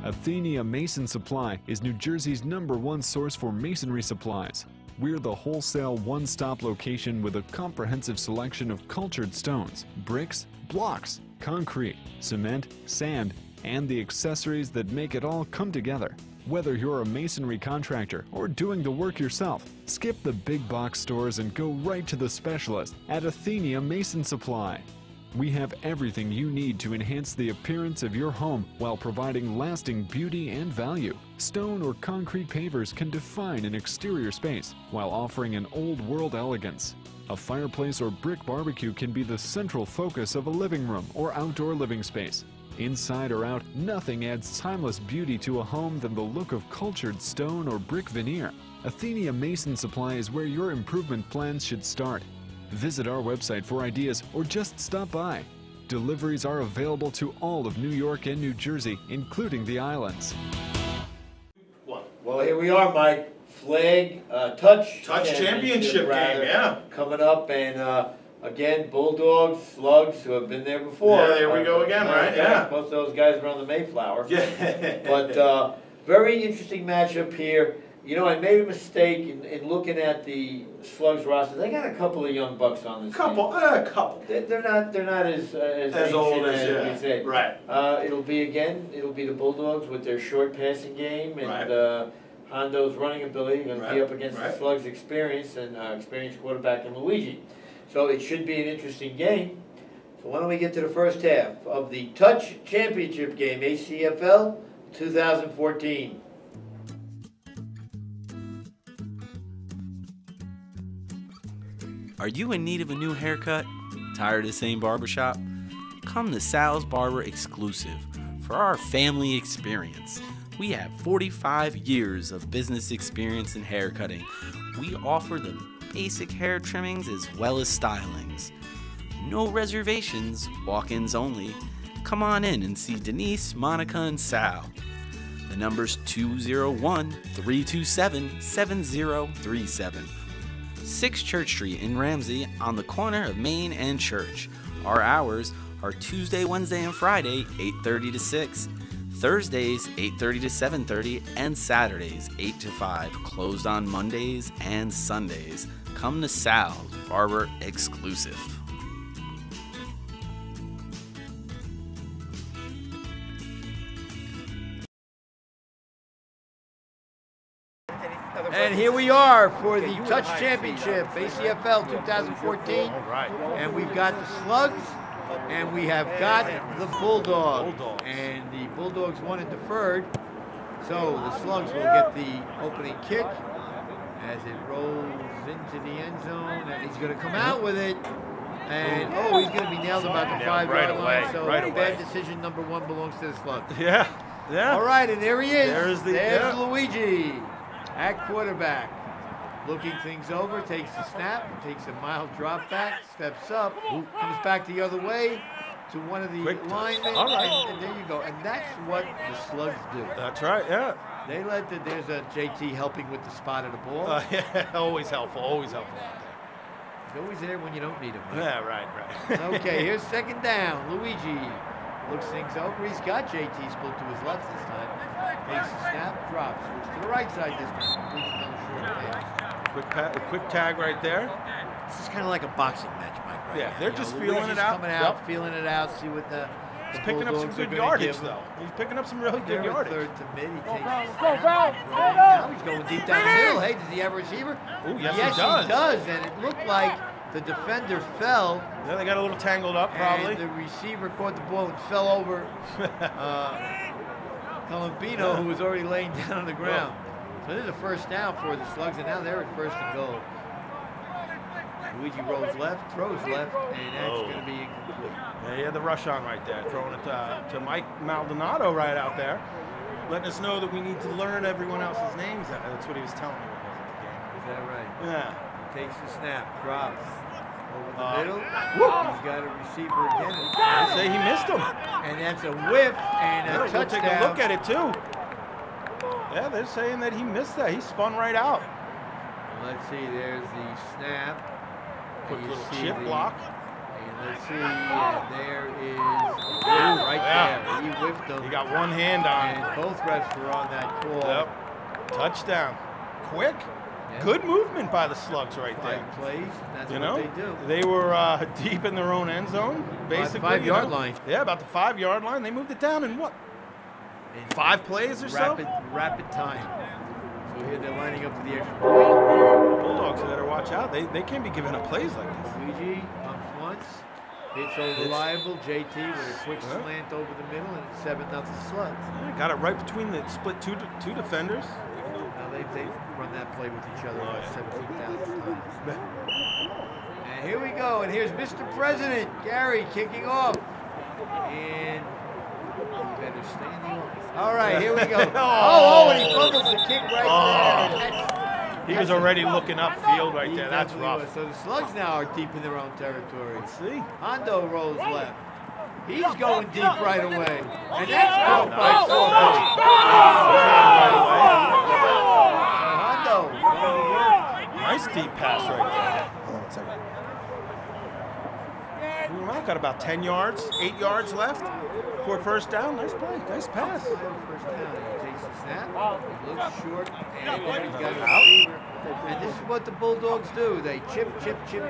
Athenia Mason Supply is New Jersey's #1 source for masonry supplies. We're the wholesale one-stop location with a comprehensive selection of cultured stones, bricks, blocks, concrete, cement, sand, and the accessories that make it all come together. Whether you're a masonry contractor or doing the work yourself, skip the big box stores and go right to the specialist at Athenia Mason Supply. We have everything you need to enhance the appearance of your home while providing lasting beauty and value. Stone or concrete pavers can define an exterior space while offering an old-world elegance. A fireplace or brick barbecue can be the central focus of a living room or outdoor living space. Inside or out, nothing adds timeless beauty to a home than the look of cultured stone or brick veneer. Athenia Mason Supply is where your improvement plans should start. Visit our website for ideas or just stop by. Deliveries are available to all of New York and New Jersey, including the islands. Well, here we are, Mike. Flag touch championship game, yeah. Coming up, and again, Bulldogs, Slugs, who have been there before. Yeah, there we go again, right? Yeah. Most of those guys were on the Mayflower. Yeah. But very interesting matchup here. You know, I made a mistake in looking at the Slugs roster. They got a couple of young bucks on this team. A couple. They're not as old as we say. Right. It'll be the Bulldogs with their short passing game and Hondo's running ability. Going to be up against the Slugs' experience and experienced quarterback in Luigi. So it should be an interesting game. So why don't we get to the first half of the Touch Championship game, ACFL 2014. Are you in need of a new haircut? Tired of the same barbershop? Come to Sal's Barber Exclusive for our family experience. We have 45 years of business experience in haircutting. We offer the basic hair trimmings as well as stylings. No reservations, walk-ins only. Come on in and see Denise, Monica, and Sal. The number's 201-327-7037. 6 Church Street in Ramsey on the corner of Main and Church. Our hours are Tuesday, Wednesday, and Friday, 8:30 to 6. Thursdays, 8:30 to 7:30, and Saturdays, 8 to 5. Closed on Mondays and Sundays. Come to Sal's Barber Exclusive. And here we are for the Touch Championship, ACFL 2014. And we've got the Slugs, and we have got the Bulldogs. And the Bulldogs won it deferred, so the Slugs will get the opening kick as it rolls into the end zone. And he's going to come out with it. And, he's going to be nailed about the 5-yard line. So bad decision number 1 belongs to the Slugs. Yeah. All right, and there he is. There's Luigi at quarterback. Looking things over, takes the snap, takes a mild drop back, steps up, comes back the other way to one of the linemen, and there you go. And that's what the Slugs do. That's right, yeah. They there's a JT helping with the spot of the ball. Yeah, always helpful, always helpful. He's always there when you don't need him. Right? Yeah, right. Okay, here's second down. Luigi looks things over. He's got JT split to his left this time. Takes the snap, drops, switch to the right side this time. Quick tag right there. This is kind of like a boxing match, Mike. Right? Yeah, they're just feeling it out. Coming out, feeling it out. See what the He's picking up some good yardage, though. He's picking up some really good yardage. Third to mid. He takes now he's going deep down the middle. Hey, does he have a receiver? Oh, yes, he does. And it looked like the defender fell. Yeah, they got a little tangled up, probably. And the receiver caught the ball and fell over Columbino, who was already laying down on the ground. So this is a first down for the Slugs, and now they're at 1st and goal. Luigi rolls left, throws left, and that's going to be incomplete. Yeah, he had the rush on right there, throwing it to Mike Maldonado right out there, letting us know that we need to learn everyone else's names. That's what he was telling me at the game. Is that right? Yeah. Takes the snap, drops over the middle. He's got a receiver again. They say he missed him. And that's a whiff and a touchdown. Take a look at it, too. Yeah, they're saying that he missed that. He spun right out. Let's see, there's the snap. Quick little chip block. And let's see, and there is right there. He whiffed them. He got one hand on it. And both refs were on that call. Yep. Touchdown. Quick. Yeah. Good movement by the Slugs right there. 5 plays. That's You what know, they do. they were deep in their own end zone, basically. 5-yard line. Yeah, about the 5-yard line. They moved it down in what? In 5 plays or so? Rapid time. So here they're lining up for the extra point. Bulldogs better watch out. They can't be giving up plays like this. Luigi pumps once. Hits over reliable. JT with a quick slant over the middle, and it's 7-0 Slugs. Yeah, got it right between the split two defenders. Now they run that play with each other about 17,000 times. And here we go. And here's Mr. President Gary kicking off. And you better stay in the office. All right, here we go. And he fumbles the kick right there. He was already looking upfield right there. That's rough. So the Slugs now are deep in their own territory. Let's see. Hondo rolls left. He's going deep right away. And that's caught by Hondo. Nice deep pass right there. Hold on 1 second. We've got about 10 yards, 8 yards left for a first down. Nice play, nice pass. First down. He takes the snap. He looks short, and then he's got a receiver. And this is what the Bulldogs do. They chip, and then try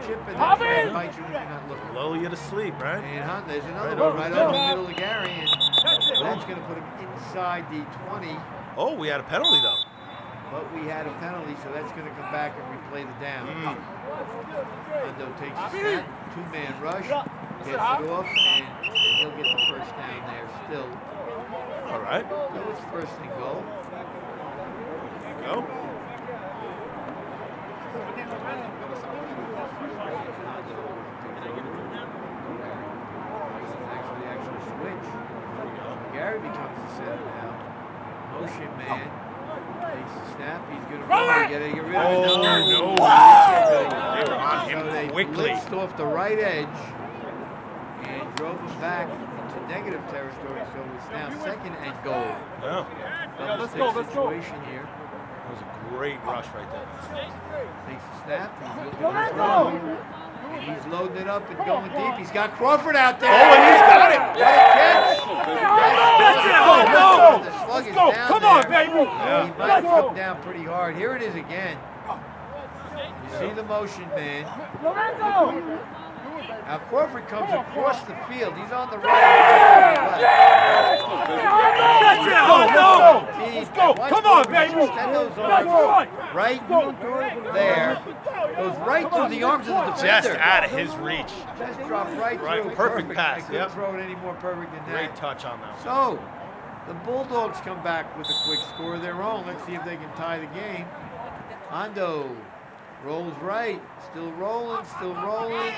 and bite you when you're not looking. Lull you to sleep, right? And Hondo, there's another one right over the middle of Gary, and that's going to put him inside the 20. Oh, we had a penalty though. But we had a penalty, so that's going to come back and replay the down. Hondo takes the snap, 2-man rush, gets it off, and he'll get the first down there still. All right. So it's first and goal. There you go. Actually switch. Gary becomes the center now. Motion man. Takes the snap. He's going to run. Get rid of it. No. They were on him So they quickly. blitzed off the right edge and drove him back into negative territory. So it's now 2nd and goal. Yeah. Let's go. Situation here. That was a great rush right there. Takes the snap. He's looking to throw. And he's loading it up and going deep. He's got Crawford out there. Oh, and he's got it. What a catch. Go. The slug is down Come there. on, baby. He might come down pretty hard. Here it is again. You see the motion, man. Now Crawford comes across the field. He's on the right. Let's go. Come on, baby. Extend those arms right there. Goes right through the arms of the defender. Just out of his reach. Just dropped right through. Perfect pass. I couldn't throw it any more perfect than that. Great touch on that one. So, the Bulldogs come back with a quick score of their own. Let's see if they can tie the game. Hondo rolls right, still rolling,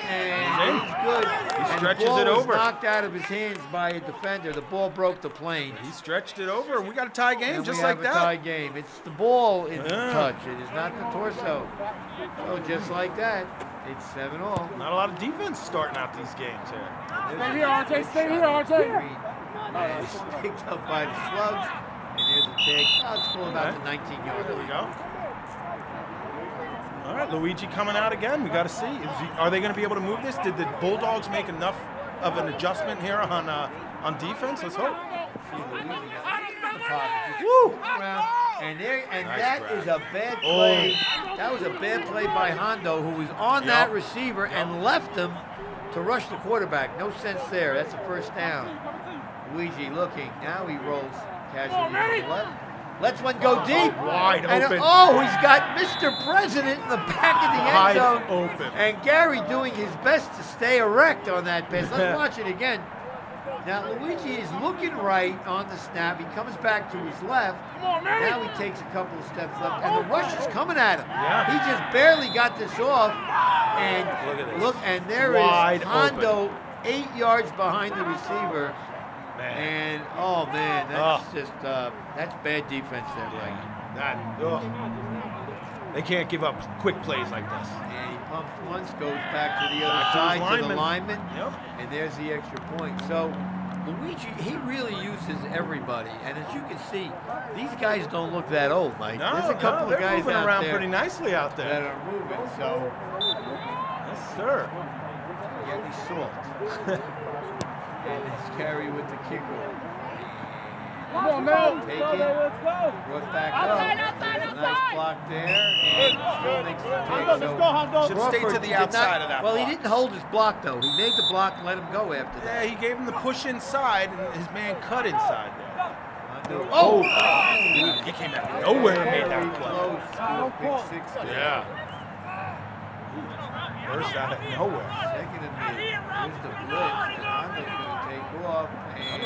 and he's good. He stretches and the ball it over. Was knocked out of his hands by a defender. The ball broke the plane. He stretched it over, and we got a tie game And just we like have that. a tie game. It's the ball in the touch. It is not the torso. So just like that, it's 7-all. Not a lot of defense starting out these games here. Stay here, RJ. Stay here, RJ. And it's picked up by the Slugs. And there's a take. It's still about the 19-yard. There we go. All right, Luigi coming out again. We got to see. Are they going to be able to move this? Did the Bulldogs make enough of an adjustment here on defense? Let's hope. Woo! And that grab. is a bad play. That was a bad play by Hondo, who was on that receiver and left him to rush the quarterback. No sense there. That's a first down. Luigi looking. Now he rolls casually to the left. Lets one go deep. Wide and open. He's got Mr. President in the back of the end zone. Wide open. And Gary doing his best to stay erect on that pass. Let's watch it again. Now Luigi is looking right on the snap. He comes back to his left. Now he takes a couple of steps left, and the rush is coming at him. Yeah. He just barely got this off. And look, and there is Hondo 8 yards behind the receiver. And oh man, that's just that's bad defense there, Mike. They can't give up quick plays like this. And he pumps once, goes back to the other side to the lineman, and there's the extra point. So Luigi, he really uses everybody, and as you can see, these guys don't look that old, Mike. There's a couple of guys moving out around there pretty nicely out there. that are moving. So yes, sir. get any salt. And it's carry with the kicker. Come on, Mel. Take it. Brought back up. There's a nice block there. And still makes the take. Let's go, Hondo. Should stay to the outside of that Well, block. he didn't hold his block, though. He made the block and let him go after Yeah, that. he gave him the push inside, and his man cut inside there. Oh! He came out of nowhere and made that play. Close to a pick 6 there. Yeah. Burst out of nowhere. Second and mid. Here's the blitz. And Honda's going to take off. And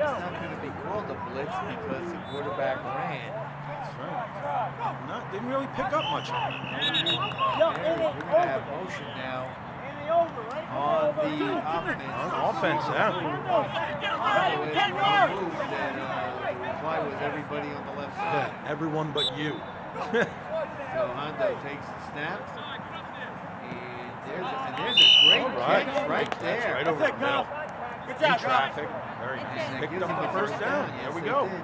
that's not going to be called a blitz because the quarterback ran. That's right. Didn't really pick up much on it. We're going to have motion now on the offense. On offense, yeah. Why was everybody on the left side? Everyone but you. So Hondo takes the snap. And there's a great catch right there. That's right over the middle. Good In job, traffic. Very And nice. that Picked gives up them the first down. Yes, There we they go. did.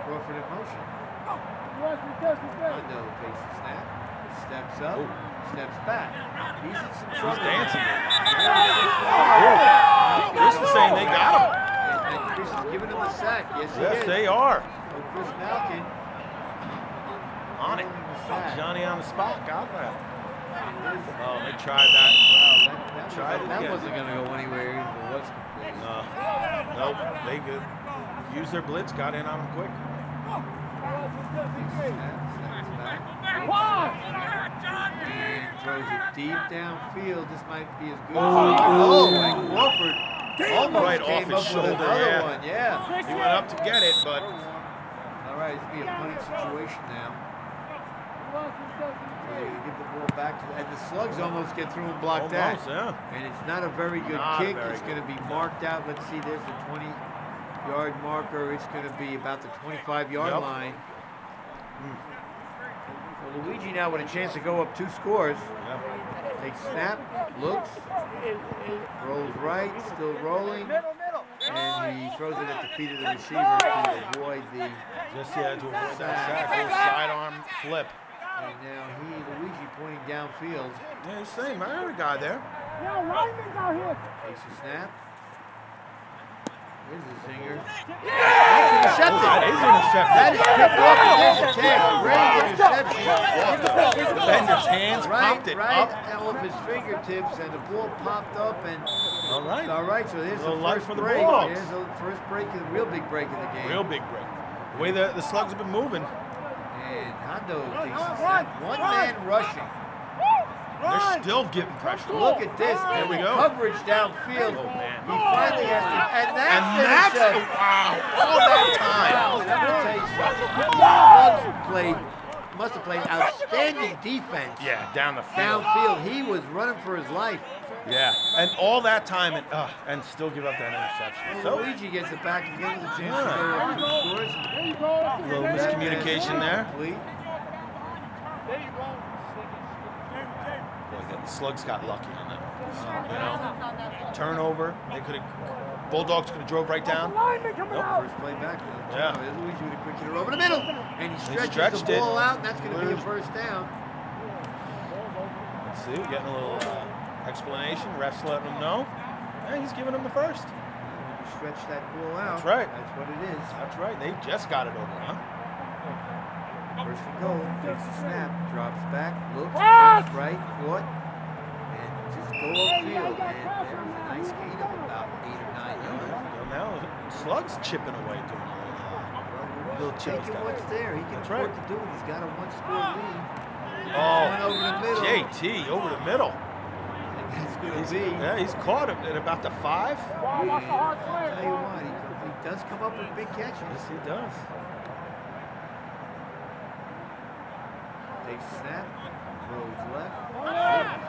Crawford in motion. Hondo takes the snap. Steps up. Oh. Steps back. He's in some trouble. He's dancing. Chris Chris is saying they got him. And Chris is giving him a sack. Yes, he Yes, is. they are. So Chris Malkin On it. giving him a sack. Johnny on the spot. Got that. Oh, they tried that. Wow, that again. wasn't going to go anywhere. It was complete. Nope. They good. Used their blitz. Got in on them quick. And throws it deep downfield. This might be as good. And Crawford almost Right came off his up with shoulder, another yeah. one. Yeah. He went up to get it, but All right, it's be a punting situation now. So they're going to give the ball back to and the Slugs almost get through and block that. almost, yeah. And it's not a very good Not kick. very It's going to be marked out. Let's see, there's the 20-yard marker. It's going to be about the 25-yard Yep. line. So Luigi now with a chance to go up 2 scores. Takes snap, looks, rolls right, still rolling, and he throws it at the feet of the receiver to avoid the. Just to avoid that sack. Little sidearm flip. And now Luigi pointing downfield. Yeah, he's saying, I got a guy there. Takes a snap. Here's the zinger. That's intercepted. That is intercepted. That is picked off and there's a tag. Great interception. Defender's hands popped it right up. off his fingertips, and the ball popped up. And All right. all right, so there's Little the light first for the break. Bulldogs. There's the first break, the real big break in the game. Real big break. The way the Slugs have been moving. And Hondo takes a snap. One man rushing. They're still giving pressure. Look at this. There we and go. Coverage downfield. Oh, man. He finally has to. And And that's, wow, all that time. Wow, and I'm going to tell you something. The Slugs must have played outstanding defense. Yeah, down the field. Downfield. He was running for his life. Yeah, and all that time and still give up that interception. So, Luigi gets it back again with a chance to go up 2 scores. a little miscommunication there. Complete. Boy, the Slugs got lucky on that. You know, turnover. They could have. Bulldogs could have drove right down. Nope. First play back. Yeah. There's Luigi with a quick hitter over the middle. And he stretches stretched the it. ball out, and that's going to be a first down. Let's see, we're getting a little explanation. Refs letting him know. Yeah, he's giving him the first. Stretch that ball out. That's right. That's what it is. That's right. They just got it over, huh? First and goal. Takes the snap. Drops back. Looks. Looks right. Caught. And just go upfield. And there's a nice gain of about 8 or 9 yards. Well, now Slugs chipping away to him. Little chip Taking stuff. what's there. He can That's afford right. to do it. He's got a 1-score lead. Oh, One over the middle. JT over the middle. And that's going to be. Yeah, he's caught him at about the 5. And I'll tell you what, he does come up with big catches. Yes, he does. Takes a snap. Throws left.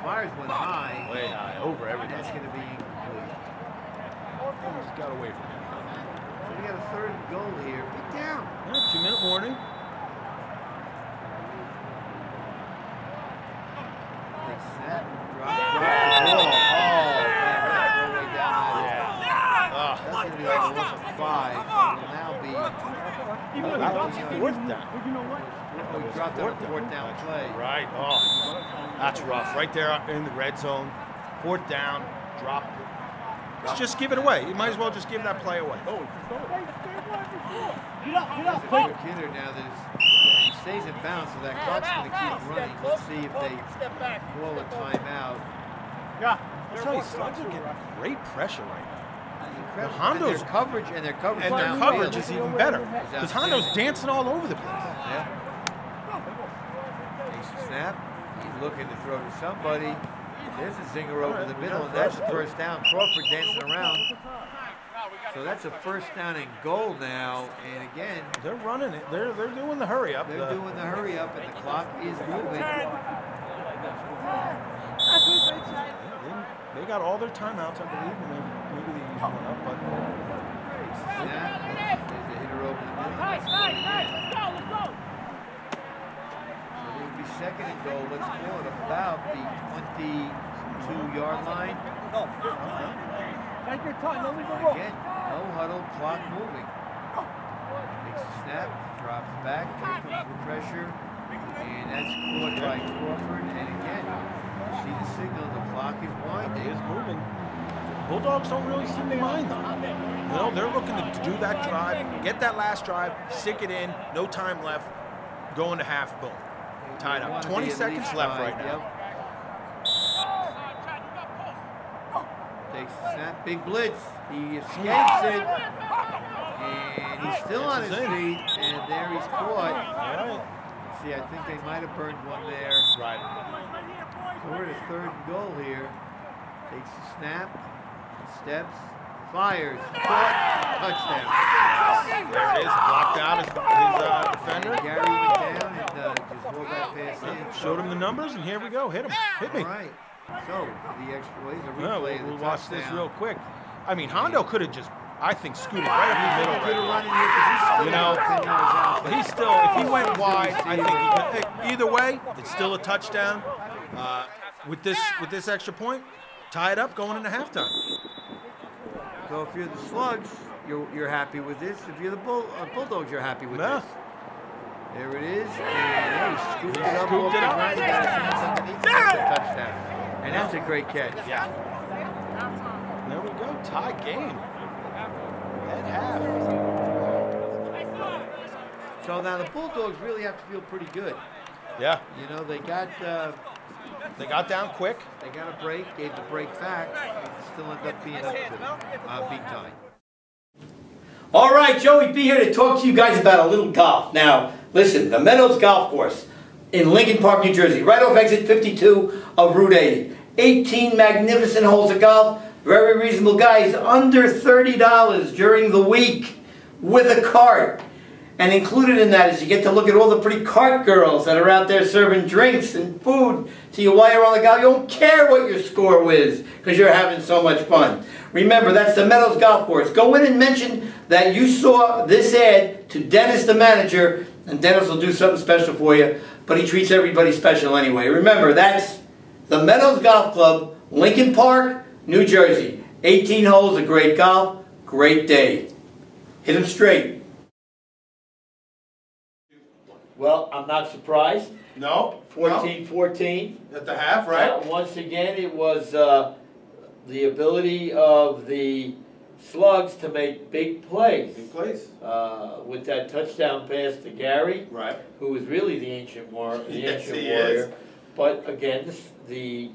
Fires one high. Way high, over And everything. that's going to be incomplete. He's got away from him. So we got a 3rd and goal here. Big down. Yeah, 2-minute warning. Takes a snap. Drop the ball. Oh, man, that's all the way down. Yeah. That's going to be like a 5. So it'll now be. That was 4th down. Oh, he dropped on a 4th down play. Right. Oh, that's rough. Right there in the red zone. 4th down, drop. Just give it away. You might as well just give that play away. There's a quick hitter now he stays in bounds, so that clock's going to keep running. Let's see if they call a timeout. I'll tell you, Slugs are getting great pressure right now. And Hondo's their coverage is even better because Hondo's dancing all over the place. Yeah. Takes a snap. He's looking to throw to somebody. There's a zinger over the middle, and that's the first down. Crawford dancing around. So that's a first down and goal now. And again, they're running it. They're doing the hurry up. They're doing the hurry up, and the clock is moving. They got all their timeouts, I believe. Maybe they used one up, but. Snap. There's a hitter over the middle. Let's go. So it would be second and goal. Let's call it about the 22-yard line. Take your time. Again, no huddle, clock moving. Takes a snap, drops back, here comes the pressure, and that's caught by Crawford. And again, you see the signal, the clock is winding. It is moving. Bulldogs don't really seem to mind though. You know, they're looking to do that drive, get that last drive, stick it in, no time left, go into half, boom. Tied up. 20 seconds left right now. Takes a snap, big blitz. He escapes it, and he's still on his feet, and there he's caught. Right. See, I think they might have burned one there. Right. So we're at a third and goal here. Takes a snap, steps, fires, caught, touchdown. There it is, blocked out his defender. And Gary went down and just rolled that pass in. Showed him the numbers, and here we go. Hit him. Hit me. All right. So the extra plays, a No, replay of the we'll watch touchdown. this real quick. I mean, Hondo could have just, I think, scooted right in the middle. He could have run in here because he's still You know, 10 yards out. he's still, if he went wide, I think he could. Either way, it's still a touchdown. With this extra point, tie it up going into halftime. So if you're the Slugs, you're happy with this. If you're the Bulldogs, you're happy with this. There it is, and he scooped it up. Scooped it up. Right underneath. Touchdown. And that's a great catch. Yeah. There we go. Tie game. At half. So now the Bulldogs really have to feel pretty good. Yeah. You know, they got down quick. They got a break, gave the break back, and still end up being up to big time. All right, Joey B here to talk to you guys about a little golf. Now, listen, the Meadows Golf Course in Lincoln Park, New Jersey, right off exit 52 of Route 80. 18 magnificent holes of golf, very reasonable guys, under $30 during the week with a cart. And included in that is you get to look at all the pretty cart girls that are out there serving drinks and food to you while you're on the golf. You don't care what your score is because you're having so much fun. Remember, that's the Meadows Golf Course. Go in and mention that you saw this ad to Dennis, the manager, and Dennis will do something special for you, but he treats everybody special anyway. Remember, that's the Meadows Golf Club, Lincoln Park, New Jersey. 18 holes of great golf, great day. Hit them straight. Well, I'm not surprised. No. 14-14. At the half, right? Once again, it was the ability of the Slugs to make big plays. Big plays. With that touchdown pass to Gary, Right. who was really the ancient warrior. Yes, he is. But again, the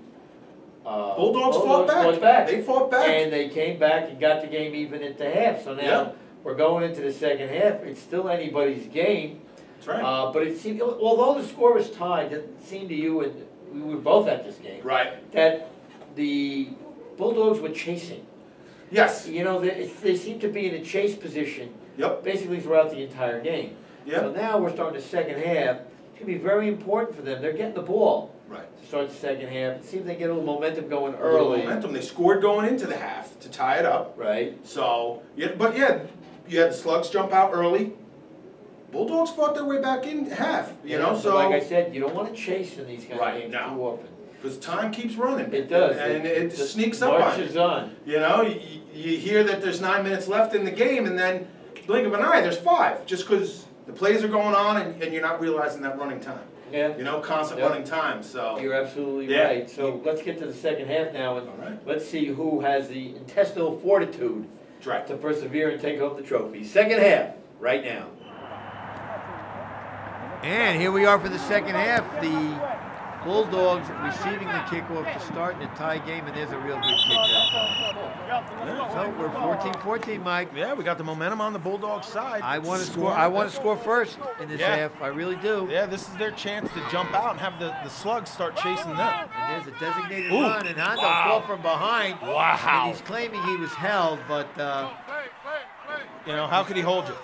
Bulldogs fought back. They fought back. And they came back and got the game even at the half. So now we're going into the second half. It's still anybody's game. That's right. But it seemed, although the score was tied, it seemed to you, and we were both at this game, Right. that the Bulldogs were chasing. Yes. You know, they seemed to be in a chase position Yep. basically throughout the entire game. Yep. So now we're starting the second half. It's going to be very important for them. They're getting the ball Right. to start the second half. It seems they get a little momentum going A little early. momentum. They scored going into the half to tie it up. Right. So, yeah, but yeah, you had the Slugs jump out early. Bulldogs fought their way back in half, you know, but so. like I said, you don't want to chase in these kind of games no. too often. Because time keeps running. It does. And it just sneaks up on marches you. on. You know, you hear that there's 9 minutes left in the game, and then blink of an eye, there's 5, just because the plays are going on and you're not realizing that running time. Yeah. You know, constant running time. So you're absolutely right. So let's get to the second half now, and let's see who has the intestinal fortitude to persevere and take home the trophy. Second half, right now. And here we are for the second half. The Bulldogs receiving the kickoff to start in a tie game, and there's a real good kick there. So we're 14-14, Mike. Yeah, we got the momentum on the Bulldogs side. I want to score. I want to score first in this half. I really do. Yeah, this is their chance to jump out and have the Slugs start chasing them. And there's a designated run, and Hondo caught from behind. Wow. And he's claiming he was held, but you know, how could he hold you?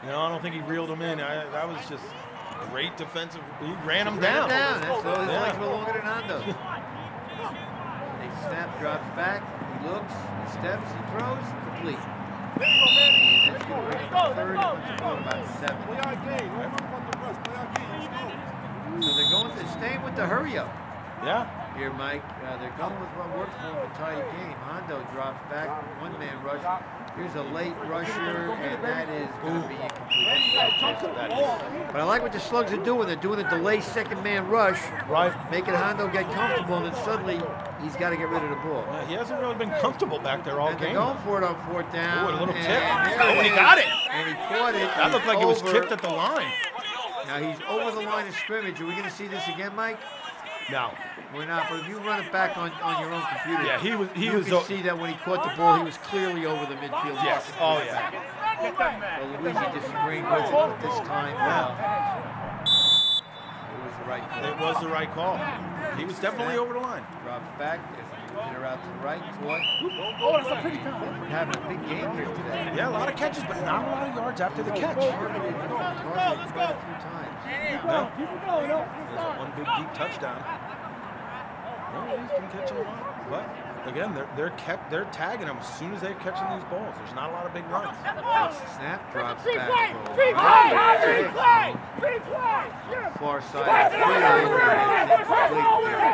You know, I don't think he reeled him in. That was just great defensive. He ran him down. down. That's all his legs were longer than Hondo. They snap, drops back. He looks, he steps, he throws, complete. And that's going to bring up third and about 7. So they're staying with the hurry up. Yeah. Here, Mike. They're going with what works for them to tie a game. Hondo drops back, one-man rush. Here's a late rusher, and that is going to be incomplete. But I like what the Slugs are doing. They're doing a delay second-man rush, making Hondo get comfortable, and then suddenly he's got to get rid of the ball. He hasn't really been comfortable back there all game. They're going for it on fourth down. Ooh, a little tip. And he got it. And he caught it. That looked like it was tipped at the line. Now he's over the line of scrimmage. Are we going to see this again, Mike? No. We're not, but if you run it back on your own computer, you can see that when he caught the ball, he was clearly over the midfield. Yes. Oh, yeah. Well, Luigi disagreeing with it, but this time, it was the right call. It was the right call. He was definitely over the line. Drops back. There's a hitter out to the right. Caught. Oh, that's a pretty count. We're having a big game here today. Yeah, a lot of catches, but not a lot of yards after the catch. Targeted quite a few times. No. There's one big deep touchdown. No, he's been catching a lot, but again, they're tagging them as soon as they're catching these balls. There's not a lot of big runs. Snap, drops back. Far side.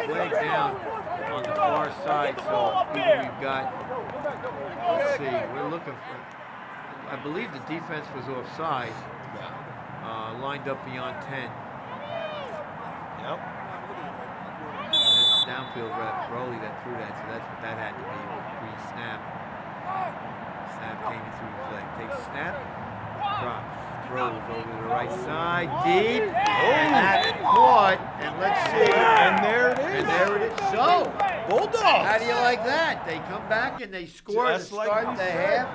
Flag down on the far side. So we've got. Let's see. We're looking for. I believe the defense was offside. Lined up beyond 10. Yep. That's downfield rep Rowley that threw that, so that's what that had to be. Pre-snap. Snap came in through the flag. Takes snap, drops, throws over to the right side, deep, and that's caught. And let's see. And there it is. And there it is. So, Bulldogs. how do you like that? They come back and they score to start the half.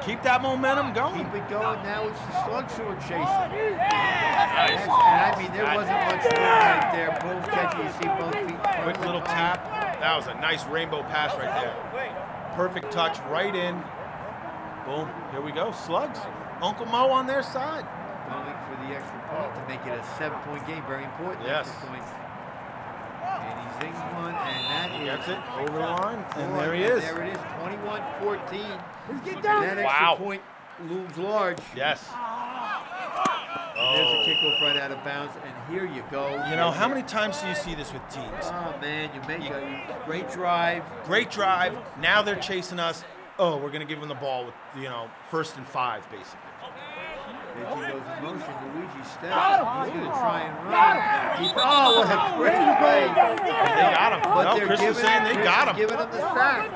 Keep that momentum going. Keep it going. Now it's the Slugs who are chasing. And I mean, there wasn't much room right there. Boom, catch. You see both feet. Quick little tap. That was a nice rainbow pass right there. Perfect touch right in. Boom. Here we go. Slugs. Uncle Mo on their side. Going for the extra point to make it a 7-point game. Very important. Yes. Extra point. And he zings one, and that is Gets it over the line, and there he is. There it is, 21-14. Get down. And that extra point looms large. Yes. There's a kickoff right out of bounds, and here you go. You know, how many times do you see this with teams? Oh, man, you make a great drive. Great drive. Now they're chasing us. Oh, we're going to give them the ball with, 1st and 5, basically. Reggie goes in motion. Luigi steps. He's going to try and run. Oh, what a great play. They got him. But Chris was saying they got him. Giving him the sack.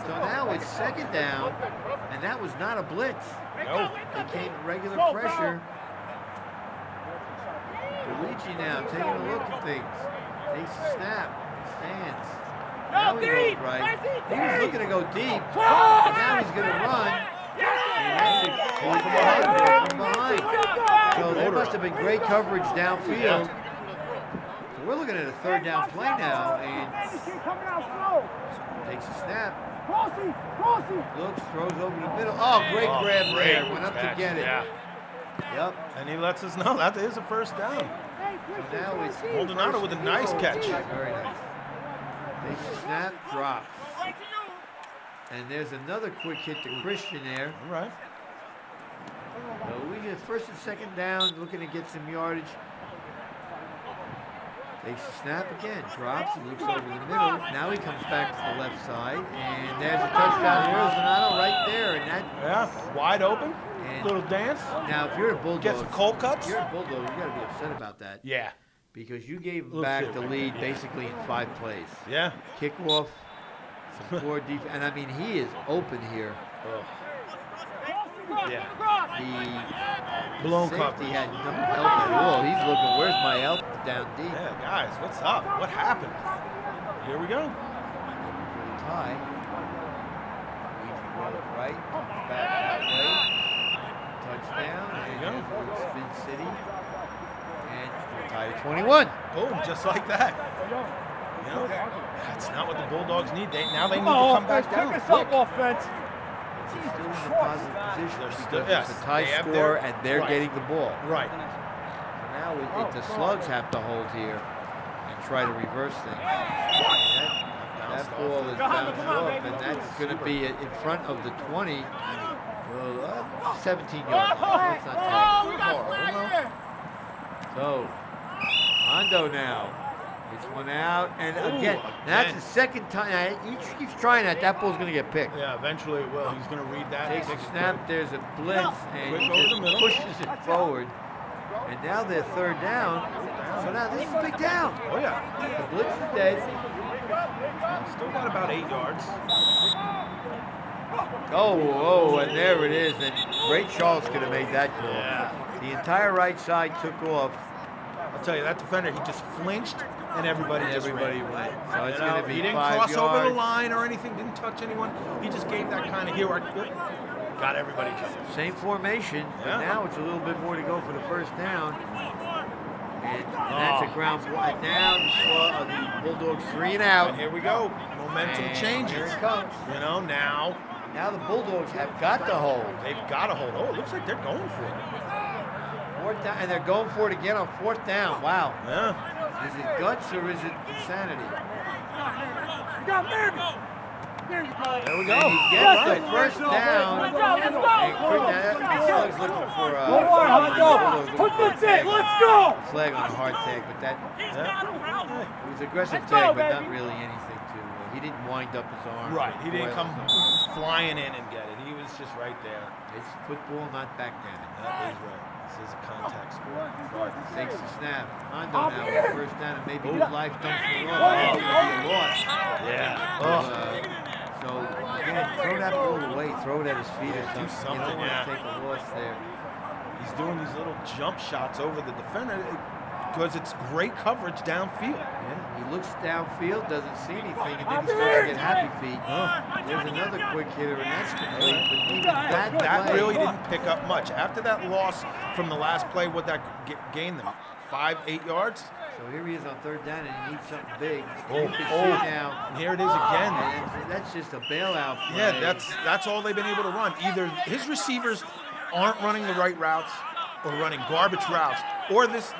So now it's second down, and that was not a blitz. No. They came in regular pressure. Luigi now taking a look at things. Takes a snap. Stands. Now he goes right. He was looking to go deep, but now he's going to run. And that's it. From behind. So there must have been great coverage downfield. So we're looking at a third down play now, and takes a snap. Looks, throws over the middle. Oh, great grab there. Went up to get it. Yeah. Yep. And he lets us know that is a first down. So now it's Maldonado with a nice catch. Very nice. Takes a snap, drops. And there's another quick hit to Christian there. All right. So we get first and second down, looking to get some yardage. Takes the snap again, drops, he looks over the middle. Now he comes back to the left side, and there's a touchdown to Rosanado right there. And that, yeah, wide open, little dance. Now, if you're a Bulldog, get some cold cuts. If you're a Bulldog, you got to be upset about that. Yeah. Because you gave back the lead basically in 5 plays. Yeah. Kickoff, some poor defense, and I mean he is open here. Oh. Yeah. The blown safety coverage. had no help at all. He's looking, where's my help down deep? Yeah, guys, what's up? What happened? Here we go. For the tie. Easy roll right, back that way. Touchdown. There you go. Spin City. And we're tied at 21. Boom, just like that. You know, that's not what the Bulldogs need. Now they need to come back down. Look. Offense. They're still in a positive position because yes, it's a tie score and they're getting the ball. Right. So now the Slugs have to hold here and try to reverse things. That ball is bounced off, and that's going to be in front of the 20. 17 yards. So it's not terrible. So, Hondo now. Gets one out, and again, that's the second time. He keeps trying that. That ball's going to get picked. Yeah, eventually it will. He's going to read that. Takes a snap. There's a blitz, and he just pushes it forward. And now they're third down. So now this is a big down. Oh, yeah. The blitz is dead. Still got about 8 yards. Oh, and there it is. And Ray Charles could have made that call. Yeah. The entire right side took off. I'll tell you, that defender, he just flinched, and everybody went. So it's going to be he didn't 5 cross yards. over the line or anything, didn't touch anyone. He just gave that kind of hero. Got everybody jumping. Same formation, but now it's a little bit more to go for the first down. And that's a ground ball. And now the Bulldogs 3 and out. And here we go. Momentum changes. Here it comes. You know, now the Bulldogs have got to hold. They've got to hold. Oh, it looks like they're going for it. Fourth down, and they're going for it again on 4th down. Wow. Yeah. Is it guts or is it insanity? You got America. There you go. There we go. And he gets the first down. The Slugs looking for a flag on a hard tag, but that it was aggressive tag, but not really anything to. He didn't wind up his arm. Right. He didn't come flying in and get it. He was just right there. It's football, not backgammon. That is right. This is a contact sport. Takes the snap. Hondo now with first down, and maybe his life don't fall off. It would be a loss. Yeah. So again, throw that ball away. Throw it at his feet or something. You don't want to take a loss there. He's doing these little jump shots over the defender because it's great coverage downfield. Yeah, he looks downfield, doesn't see anything, and then he starts to get happy feet. There's another quick hitter, and that's complete. But even that really didn't pick up much. After that loss from the last play, what that gained them? 5-8 yards? So here he is on 3rd down, and he needs something big. Now. And here it is again. And that's just a bailout play. Yeah, that's all they've been able to run. Either his receivers aren't running the right routes or running garbage routes, or this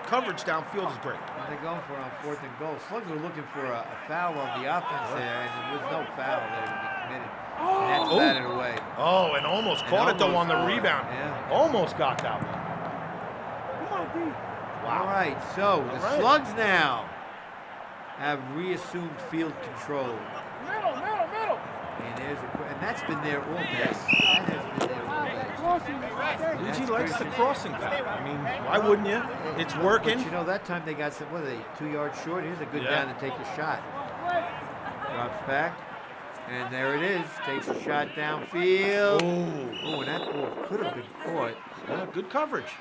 coverage downfield is great. They're going for it on 4th and goal. Slugs were looking for a foul on the offense there, and there was no foul that would be committed. And that's batted away. Oh, and almost caught it though on the rebound. Yeah. Almost got that one. Wow. All right, so the Slugs now have reassumed field control. Middle. And that's been there all day. That has been there all day. Luigi likes the crossing back. I mean, why wouldn't you? It's working. But you know, that time they got some, what are they, 2 yards short? Here's a good down to take a shot. Drops back. And there it is. Takes a shot downfield. Oh, and that ball could have been caught. Yeah, good coverage.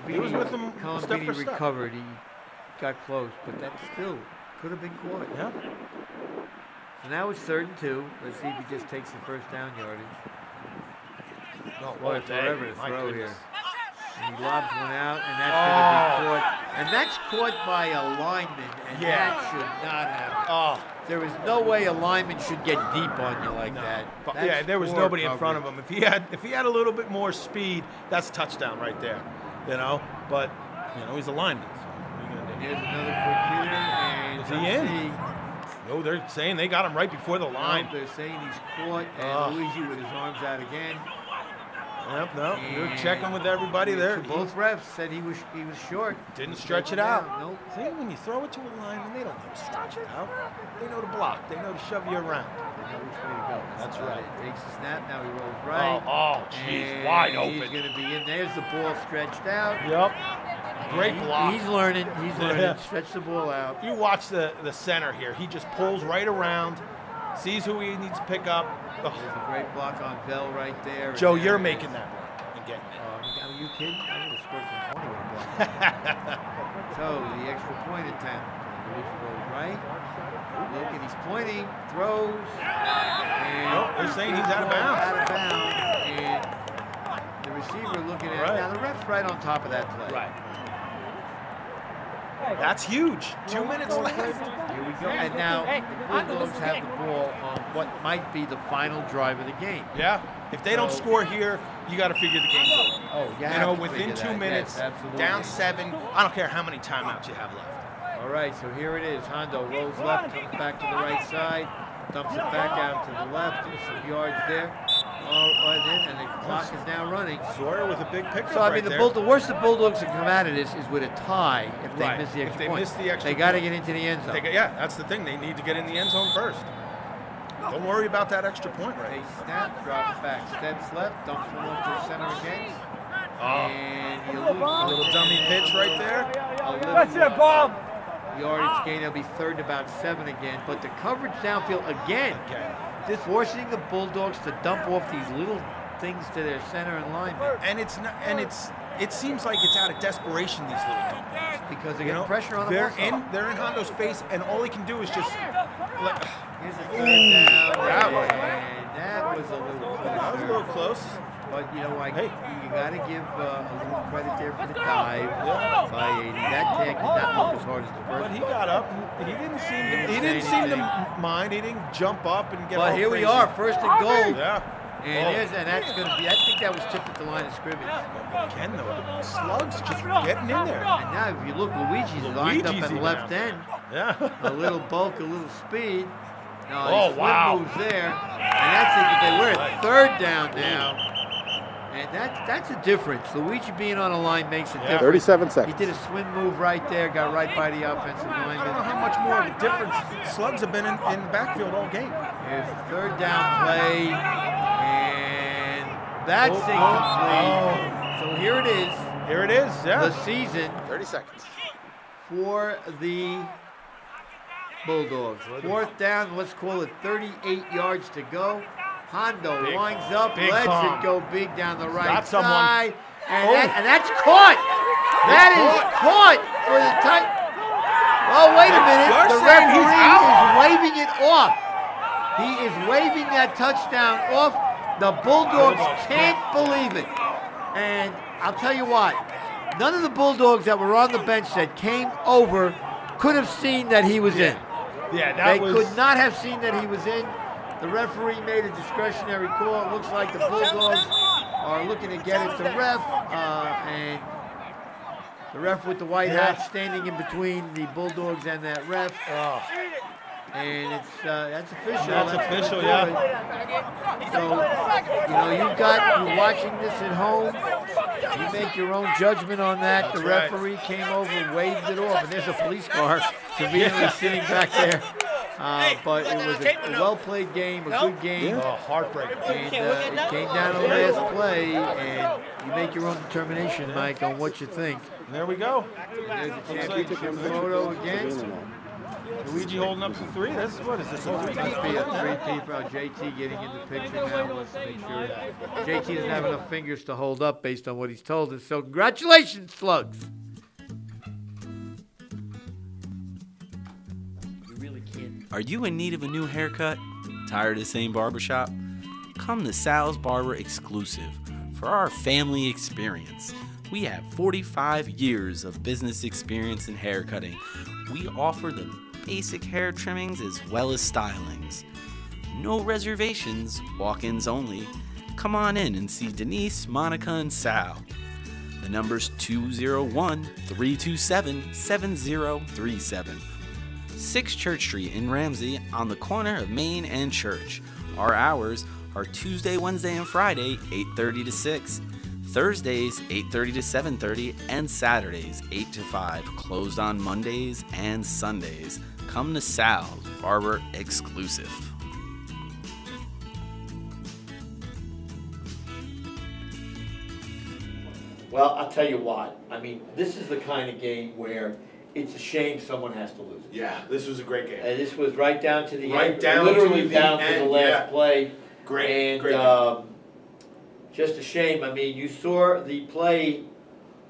He was with him step for step. Recovered. He got close, but that still could have been caught. Yeah. So now it's 3rd and 2. Let's see if he just takes the first down yardage. Boy, forever to throw here. And he lobs one out, and that's going to be caught. And that's caught by a lineman, and that should not happen. There is no way a lineman should get deep on you like that. Yeah, there was nobody in front of him. If he had a little bit more speed, that's a touchdown right there. You know, but you know he's a lineman. So what are you gonna do? Here's another quick hitter, and is he in? No, they're saying they got him right before the line. No, they're saying he's caught, and Luigi with his arms out again. Yep, no, you're checking with everybody there. Both refs said he was short. Didn't stretch it out. Nope. See, when you throw it to a lineman, they don't know to stretch it out. They know to block. They know to shove you around. They know which way to go. That's right. Takes the snap. Now he rolls right. Oh, jeez, wide open. He's going to be in. There's the ball stretched out. Yep. Great block. He's learning. He's learning. Yeah. Stretch the ball out. You watch the center here. He just pulls right around, sees who he needs to pick up. There's a great block on Bell right there. Joe, you're making that run and getting it. Are you kidding? I would have scored from 20 with a block. So the extra point attempt. Luis goes right. Look, and he's pointing, throws. And Nope, they're saying he's out of bounds. Out of bounds. And the receiver looking at it. Now the ref's right on top of that play. Right. That's huge. 2 minutes left. Here we go. And now the Bulldogs have the ball on what might be the final drive of the game. Yeah. If they don't score here, you got to figure the game's over. Oh, you know, within 2 minutes, yes, absolutely. down 7. I don't care how many timeouts you have left. All right, so here it is. Hondo rolls left, comes back to the right side, dumps it back out to the left. There's some yards there. And the clock is now running. Sawyer with a big pickup. So I mean, the worst the Bulldogs can come out of this is with a tie if they miss the extra point. They got to get into the end zone. Yeah, that's the thing. They need to get in the end zone first. Don't worry about that extra point, right? They snap, drops back, steps left, dumps one off to the center again. And you lose a little dummy pitch right there. That's it, Bob. Yardage gain. It'll be third and about 7 again. But the coverage downfield again. This forcing the Bulldogs to dump off these little things to their center and linemen. And it's not. And it seems like it's out of desperation, these little dump. Because they're getting pressure on them. They're in Hondo's face, and all he can do is just. Here's a third down. That was a little close. That was a little close. But you know, you got to give a little credit there for the dive by 80. That tag did not look as hard as the first. But he got up. He didn't seem to mind. He didn't jump up and get. But here we are, first and goal. Yeah. And that's going to be. I think that was tipped at the line of scrimmage. Again, though, Slugs just getting in there. And now, if you look, Luigi's lined up at the left end. Yeah. A little bulk, a little speed. No, wow. Moves there. And that's it. We're at third down now. And that's a difference. Luigi being on a line makes a difference. 37 seconds. He did a swing move right there, got right by the offensive lineman. I don't know how much more of a difference Slugs have been in the backfield all game. Here's the third down play, and that's incomplete. So here it is. Here it is, yeah. The season. 30 seconds. For the Bulldogs. Fourth down, let's call it 38 yards to go. Hondo winds up, lets it go big down the right side. And that's caught. That is caught for the tight. Oh, wait a minute. The referee is waving it off. He is waving that touchdown off. The Bulldogs can't believe it. And I'll tell you what, none of the Bulldogs that were on the bench that came over could have seen that he was in. Yeah, they could not have seen that he was in. The referee made a discretionary call. It looks like the Bulldogs are looking to get it to ref. And the ref with the white hat standing in between the Bulldogs and that ref. And that's official. That's official, yeah. So, you're watching this at home. You make your own judgment on that. The referee came over, waved it off, and there's a police car conveniently sitting back there. But it was a well-played game, a good game. Heartbreaking. And it came down to the last play, and you make your own determination, Mike, on what you think. And there we go. And there's a championship photo again. Luigi holding up the 3. What is this? Must be a 3-peat. JT getting in the picture now. Wants to make sure JT doesn't have enough fingers to hold up based on what he's told us. So congratulations, Slugs. You really can't. Are you in need of a new haircut? Tired of the same barbershop? Come to Sal's Barber Exclusive for our family experience. We have 45 years of business experience in haircutting. We offer the basic hair trimmings as well as stylings. No reservations, walk-ins only. Come on in and see Denise, Monica, and Sal. The number's 201-327-7037. 6 Church Street in Ramsey on the corner of Main and Church. Our hours are Tuesday, Wednesday, and Friday, 8:30 to 6. Thursdays, 8:30 to 7:30, and Saturdays, 8 to 5. Closed on Mondays and Sundays. Come to Sal's Barber exclusive. Well, I'll tell you what. I mean, this is the kind of game where it's a shame someone has to lose. Yeah, this was a great game. And this was right down to the Right end, down literally to the down to end, the last yeah. play. Great, And great game. just a shame. I mean, you saw the play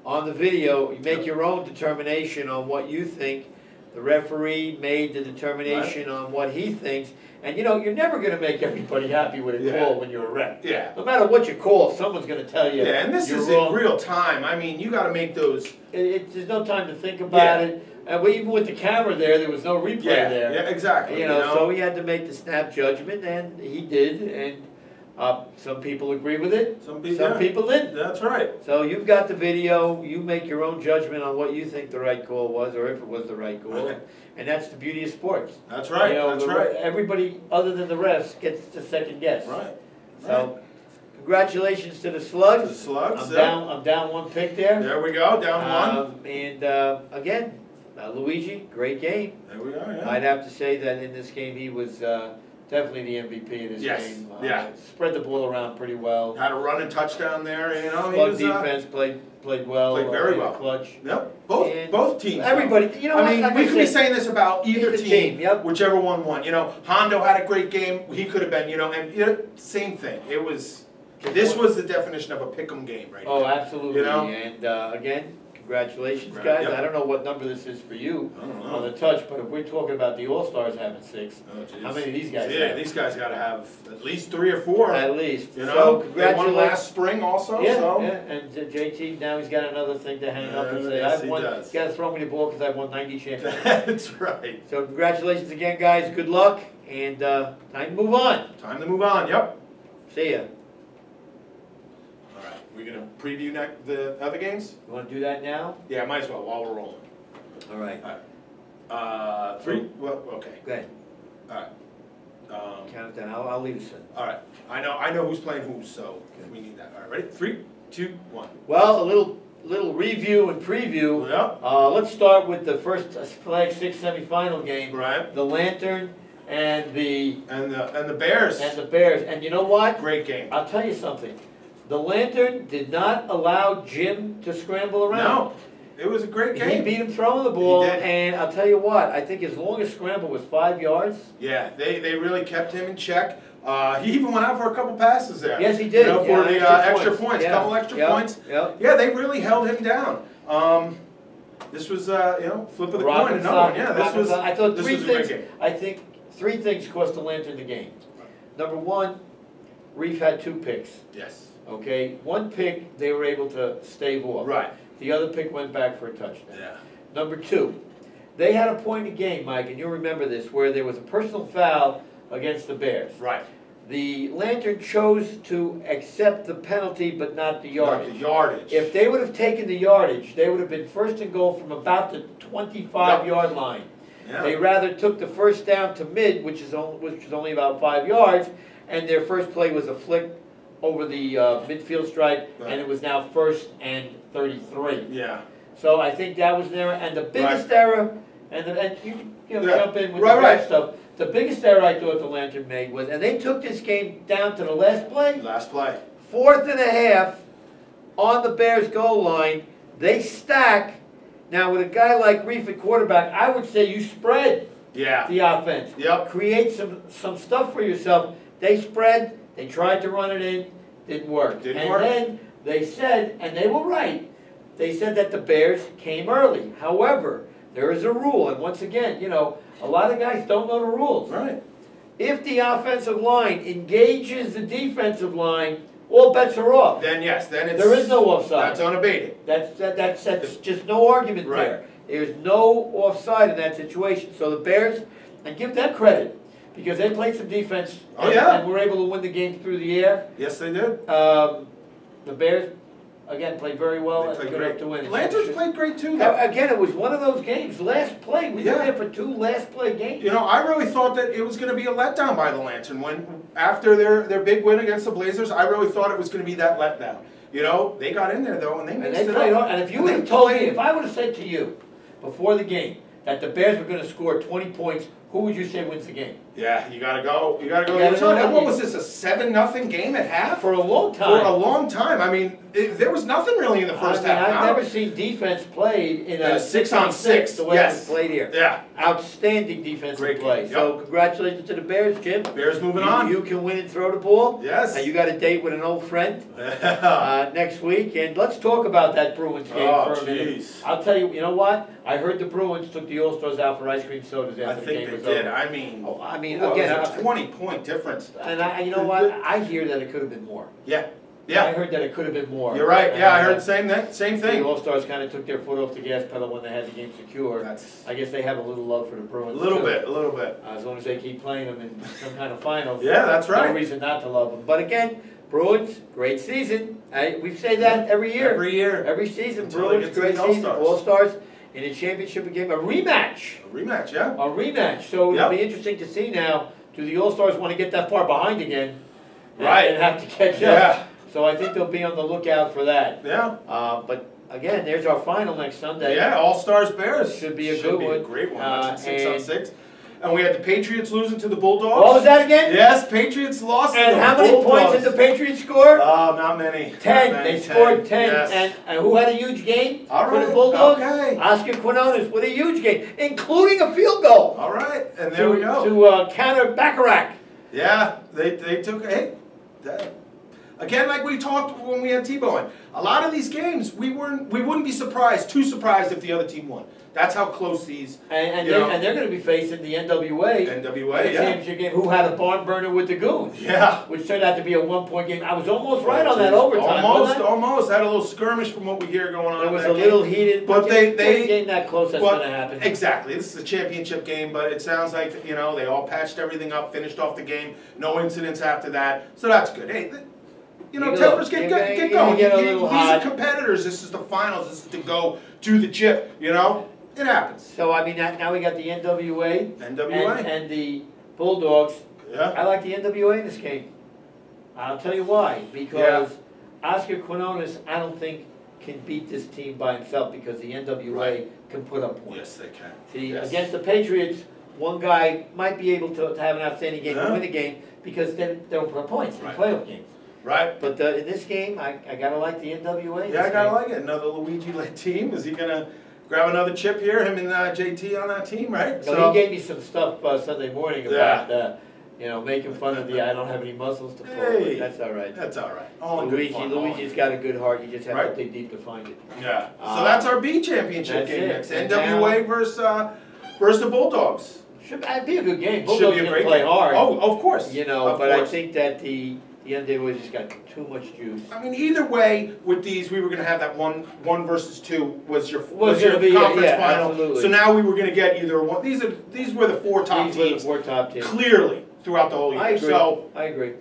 on the video. You make your own determination on what you think. The referee made the determination on what he thinks. And you know, you're never going to make everybody happy with a call when you're a ref. Yeah. No matter what you call, someone's going to tell you. Yeah, and this is wrong. in real time. I mean, you got to make those. There's no time to think about it. And even with the camera there was no replay there. Yeah, exactly. You know, so he had to make the snap judgment, and he did. And some people agree with it. Some people didn't. That's right. So you've got the video. You make your own judgment on what you think the right call was, or if it was the right call. Okay. And that's the beauty of sports. That's right. You know, that's right. Everybody other than the refs gets to second guess. Right. So, congratulations to the Slugs. The Slugs. I'm down one pick there. There we go. Down one. And again, Luigi, great game. There we are. Yeah. I'd have to say that in this game he was definitely the MVP of this game. Spread the ball around pretty well. Had a run and touchdown there. You know, Slug defense played well. Played very well. Clutch. Yep. Both teams. Everybody. You know, I mean, like we could be saying this about either team. Yep. Whichever one won. You know, Hondo had a great game. He could have been. You know, and same thing. It was. This was the definition of a pick'em game, right? Oh, absolutely. You know? And again, congratulations, Right, guys. yep. I don't know what number this is for you I don't know. on the touch, but if we're talking about the All-Stars having 6, how many of these guys have? These guys got to have at least 3 or 4. At least. You know, so they congratulations. won last spring also. Yeah, so. yeah. And JT, now he's got another thing to hang up and say, Yes, I've he won. does. He's got to throw me the ball because I've won 90 championships. That's right. So congratulations again, guys. Good luck. And time to move on. Time to move on. Yep. See ya. All right. We're gonna preview the other games. You want to do that now? Yeah, might as well while we're rolling. All right. All right. 3. Well, okay. Go ahead. All right. Count it down. I'll leave us in. All right. I know who's playing who, so we need that. All right. Ready? 3, 2, 1. Well, a little review and preview. Yep. Let's start with the first Flag 6 semifinal game. Right. The Lantern and the Bears. And the Bears. And you know what? Great game. I'll tell you something. The Lantern did not allow Jim to scramble around. No. It was a great game. He beat him throwing the ball, He did. and I'll tell you what, I think his longest scramble was 5 yards. Yeah, they really kept him in check. He even went out for a couple passes there. Yes, he did. You know, for the extra points, Yeah. couple extra points. Yep. Yeah, they really held him down. This was, flip of the Rock coin. and Another sock, one. Yeah, rock and sock. I thought this three was a great things. game. I think 3 things cost the Lantern the game. Number 1, Reef had 2 picks. Yes. Okay, 1 pick they were able to stave off. Right. The other pick went back for a touchdown. Yeah. Number 2, they had a point in the game, Mike, and you'll remember this, where there was a personal foul against the Bears. Right. The Lantern chose to accept the penalty, but not the yardage. Not the yardage. If they would have taken the yardage, they would have been first and goal from about the 25-yard line. Yeah. They rather took the first down to mid, which was only about 5 yards, and their first play was a flick over the midfield stripe, and it was now 1st and 33. Yeah. So I think that was an error, and the biggest error, and you jump in with the right stuff. The biggest error I thought the Lantern made was, and they took this game down to the last play. Last play. 4th and a half on the Bears goal line. They stack. Now with a guy like Reef at quarterback, I would say you spread the offense. Yep. Create some stuff for yourself. They spread. They tried to run it in. Didn't work. And then they said, and they were right, they said that the Bears came early. However, there is a rule, and once again, a lot of guys don't know the rules. Right. If the offensive line engages the defensive line, all bets are off. Then yes, there is no offside. That's unabated. That's just no argument there. There's no offside in that situation. So the Bears, and give them credit, because they played some defense and were able to win the game through the air. Yes, they did. The Bears, again, played very well and good enough to win. Lanterns played great too, though. Again, it was one of those games. Last play, we were there for 2 last play games. I really thought that it was going to be a letdown by the Lantern when after their big win against the Blazers, I really thought it was going to be that letdown. You know, they got in there though, and they mixed it played up. hard. And if you would have told me, if I would have said to you before the game that the Bears were going to score 20 points, who would you say wins the game? Yeah, you gotta go. You gotta go. know And what was this? A 7-0 game at half? For a long time. For a long time. I mean, there was nothing really in the first half. I've never seen defense played in a 6-on-6 the way it's played here. Yeah. Outstanding defensive Great play. game. So congratulations to the Bears, Jim. Bears moving on. You can win and throw the ball. Yes. And you got a date with an old friend next week. And let's talk about that Bruins game for a minute. I'll tell you, you know what? I heard the Bruins took the All-Stars out for ice cream sodas after the game was over. I think they did. I mean, well, again, it was a 20-point difference. And you know what? I hear that it could have been more. Yeah. I heard that it could have been more. You're right. Yeah, I heard the same thing. The All-Stars kind of took their foot off the gas pedal when they had the game secure. I guess they have a little love for the Bruins. A little bit. As long as they keep playing them in some kind of finals. Yeah, that's right. No reason not to love them. But again, Bruins, great season. We say that every year. Every season, Bruins, great season. All-Stars in a championship game. A rematch. Yeah. A rematch. So it'll be interesting to see now, do the All-Stars want to get that far behind again? And have to catch up? Yeah. So I think they'll be on the lookout for that. Yeah. But again, there's our final next Sunday. Yeah, All-Stars Bears. Should be a good one. A great one. 6-on-6. And we had the Patriots losing to the Bulldogs. What was that again? Yes, Patriots lost to the Bulldogs. And how many points did the Patriots score? Oh, not many. 10. They scored 10. Yes. And who had a huge game for the Bulldogs? Oscar Quinones with a huge game, including a field goal. All right, and there we go. To counter Bacharach. Yeah, they took, again, like we talked when we had Tebow in, a lot of these games we wouldn't be too surprised if the other team won. That's how close these. And they're going to be facing the NWA. Championship game. Who had a barn burner with the Goons? Yeah. Which turned out to be a 1-point game. I was almost right on that overtime. Almost had a little skirmish from what we hear going on. It was a little heated, but they game that close. That's going to happen. Exactly. This is a championship game, but it sounds like they all patched everything up, finished off the game, no incidents after that, so that's good. Hey. Tempers get going. These are competitors. This is the finals. This is to go do the chip. It happens. So I mean, now we got the NWA. And the Bulldogs. Yeah. I like the NWA in this game. I'll tell you why. Because Oscar Quinones, I don't think, can beat this team by himself because the NWA can put up points. Yes, they can. See, against the Patriots, one guy might be able to have an outstanding game and win the game because they don't put up points in playoff games. Right. But in this game, I got to like the NWA. Yeah, I got to like it. Another Luigi-led team. Is he going to grab another chip here? Him and JT on that team, right? No, he gave me some stuff Sunday morning about, making fun of I don't have any muscles to pull. Hey, that's all right. That's all right. Luigi's got a good heart. You just have to dig deep to find it. Yeah. So that's our B championship game next. NWA versus the Bulldogs. Should be a good game. Bulldogs should be a great play hard. Oh, of course. But I think that the NWA just got too much juice. I mean, either way, with these, we were going to have that one versus two was your conference final. Absolutely. So now we were going to get either one. These were the four top teams. Clearly throughout the whole year. I agree. I agree.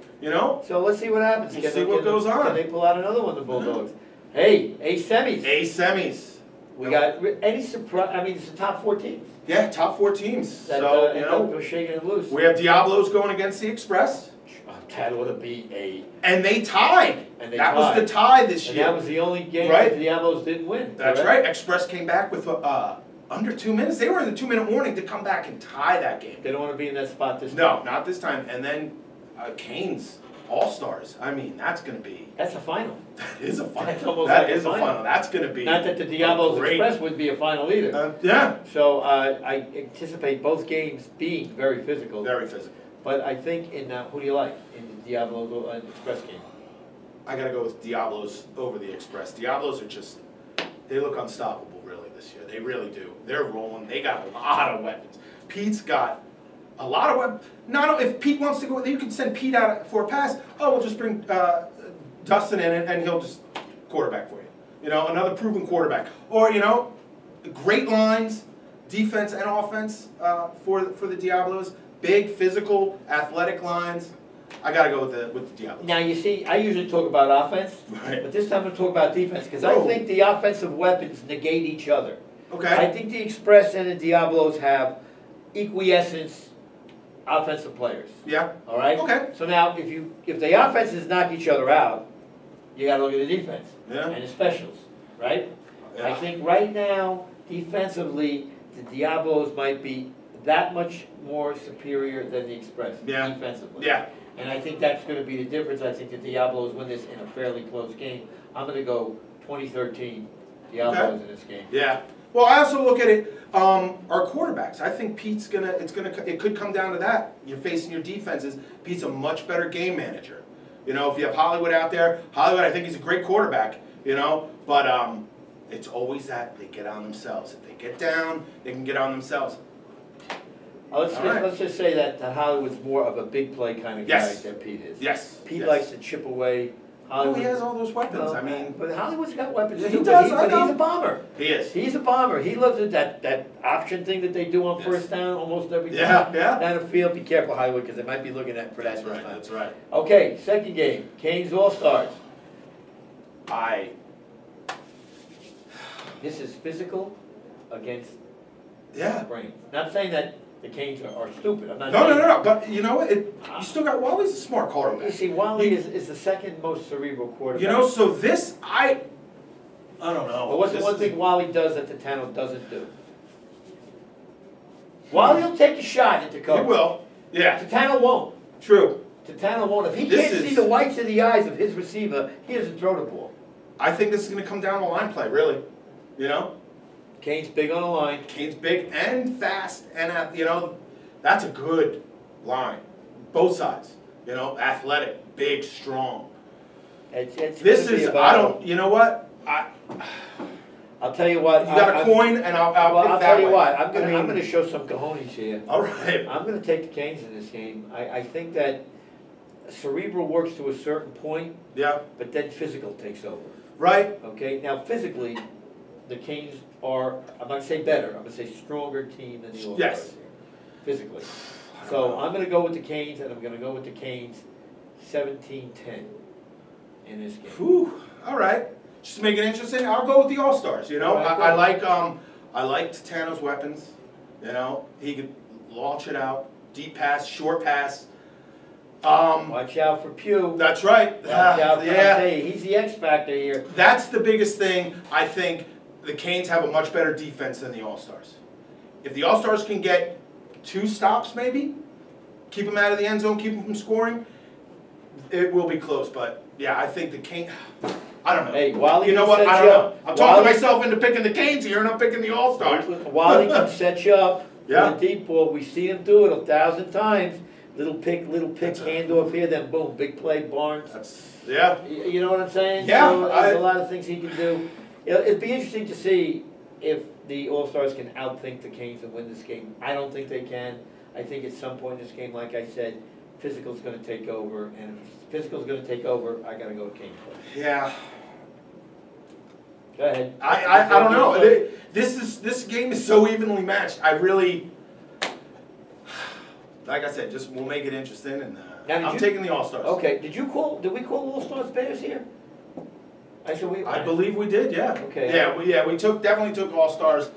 So let's see what happens. We'll see what goes on. Can they pull out another one, the Bulldogs? Hey, semis. semis. We got any surprise? I mean, it's the top 4 teams. Yeah, top 4 teams. That, we're shaking it loose. We have Diablos going against the Express. That would have been And they tied. That was the tie this year. And that was the only game that the Diablos didn't win. That's right. Express came back with under 2 minutes. They were in the 2-minute warning to come back and tie that game. They don't want to be in that spot this time. No, not this time. And then Canes All-Stars. I mean, that's going to be... That's a final. That is a final. That is a final. That's going to be... Not that the Diablos Express would be a final either. Yeah. So I anticipate both games being very physical. Very physical. But I think who do you like in the Diablos Express game? I got to go with Diablos over the Express. Diablos are just... They look unstoppable, really, this year. They really do. They're rolling. They got a lot of weapons. Pete's got a lot of weapons. Not if Pete wants to go, you can send Pete out for a pass. Oh, we'll just bring Dustin in and he'll just quarterback for you. Another proven quarterback. Or, great lines, defense and offense for the Diablos. Big, physical, athletic lines. I got to go with the Diablos. Now, you see, I usually talk about offense, but this time I'm going to talk about defense because I think the offensive weapons negate each other. Okay. I think the Express and the Diablos have equiescence offensive players. Yeah. All right? Okay. So now, if the offenses knock each other out, you got to look at the defense. Yeah. And the specials, right? Yeah. I think right now, defensively, the Diablos might be that much more superior than the Express defensively. Yeah. And I think that's going to be the difference. I think the Diablos win this in a fairly close game. I'm going to go 2013 Diablos in this game. Yeah. Well, I also look at it. Our quarterbacks. I think Pete's it could come down to that. You're facing your defenses. Pete's a much better game manager. You know, if you have Hollywood out there, Hollywood, I think he's a great quarterback. You know, but it's always that they get on themselves. If they get down, they can get on themselves. Let's just say that Hollywood's more of a big play kind of guy than Pete is. Yes. Pete likes to chip away. Hollywood, he has all those weapons. I mean, but Hollywood's got weapons he too. does. But he's a bomber. He is. He's a bomber. He loves it, that option thing that they do on first down almost every time. Down the field. Be careful, Hollywood, because they might be looking for that. That's right. Okay, second game. Canes All-Stars. This is physical against brains. Not saying that the Canes are stupid. I'm not No. But you know what? You still got Wally's a smart quarterback. You see, Wally is the second most cerebral quarterback. You know, so this I don't know. Well, what's the one thing Wally does that Titano doesn't do? Wally will take a shot at the cover. He will. Yeah. Titano won't. True. Titano won't. If he can't see the whites of the eyes of his receiver, he doesn't throw the ball. I think this is going to come down to line play, really. You know? Canes big on the line. Canes big and fast, and you know, that's a good line. Both sides. You know, athletic, big, strong. This is I don't. You know what? I'll tell you what. You got a coin, and I'll pick that tell you way. what. I'm gonna show some cojones here. All right. I'm gonna take the Canes in this game. I think that cerebral works to a certain point. Yeah. But then physical takes over. Right. Okay. Now physically, the Canes are, I'm not going to say better, I'm going to say stronger team than the All-Stars here, physically. So I'm going to go with the Canes, and I'm going to go with the Canes 17-10 in this game. Whew. All right. Just to make it interesting, I'll go with the All-Stars, you know. I like Titano's weapons. You know, he could launch it out, deep pass, short pass. Watch out for Pugh. That's right. Watch out for he's the X factor here. That's the biggest thing. I think the Canes have a much better defense than the All-Stars. If the All-Stars can get 2 stops, maybe, keep them out of the end zone, keep them from scoring, it will be close. But yeah, I think the Canes. I don't know. Hey, Wally, you know what? I don't know. I'm talking myself into picking the Canes here, and I'm picking the All-Stars. Wally can set you up with a deep ball. We see him do it 1,000 times. Little pick, handoff here, then boom, big play, Barnes. You know what I'm saying? Yeah. So there's a lot of things he can do. It'd be interesting to see if the All-Stars can outthink the Canes and win this game. I don't think they can. I think at some point in this game, like I said, physical's going to take over, and if physical's going to take over, I got to go Canes. Yeah. Go ahead. I don't know. This game is so evenly matched. I really, like I said, we'll make it interesting, and I'm taking the All-Stars. Okay. Did we call All-Stars Bears here? I believe we did, yeah. Okay. Yeah, we definitely took All-Stars.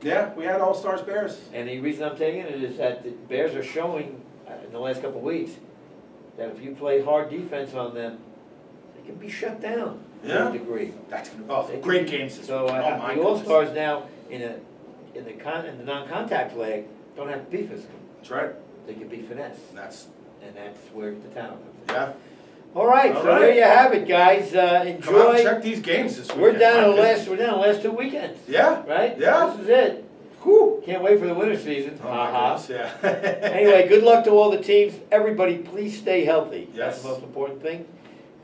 Yeah, we had All-Stars Bears. And the reason I'm taking it is that the Bears are showing in the last couple of weeks that if you play hard defense on them, they can be shut down to a degree. That's great games. So the All-Stars now in the non-contact leg don't have to be physical. That's right. They can be finesse. And that's where the talent comes in. Yeah. All right, there you have it, guys. Enjoy. Come out and check these games this weekend. We're down to the last 2 weekends. Yeah. Right? Yeah. This is it. Whew. Can't wait for the winter season. Oh my goodness, yeah. Anyway, good luck to all the teams. Everybody, please stay healthy. Yes. That's the most important thing.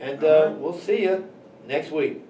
And we'll see you next week.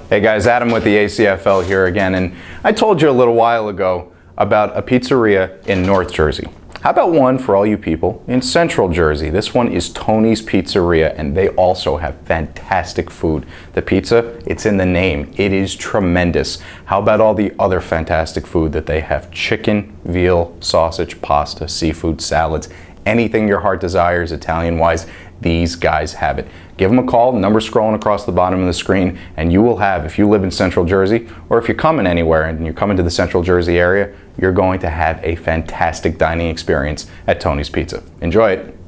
Hey guys, Adam with the ACFL here again, and I told you a little while ago about a pizzeria in North Jersey. How about one for all you people in Central Jersey? This one is Tony's Pizzeria, and they also have fantastic food. The pizza, it's in the name. It is tremendous. How about all the other fantastic food that they have? Chicken, veal, sausage, pasta, seafood, salads. anything your heart desires Italian-wise, these guys have it. Give them a call, number scrolling across the bottom of the screen, and you will have, if you live in Central Jersey, or if you're coming anywhere and you're coming to the Central Jersey area, you're going to have a fantastic dining experience at Tony's Pizza. Enjoy it.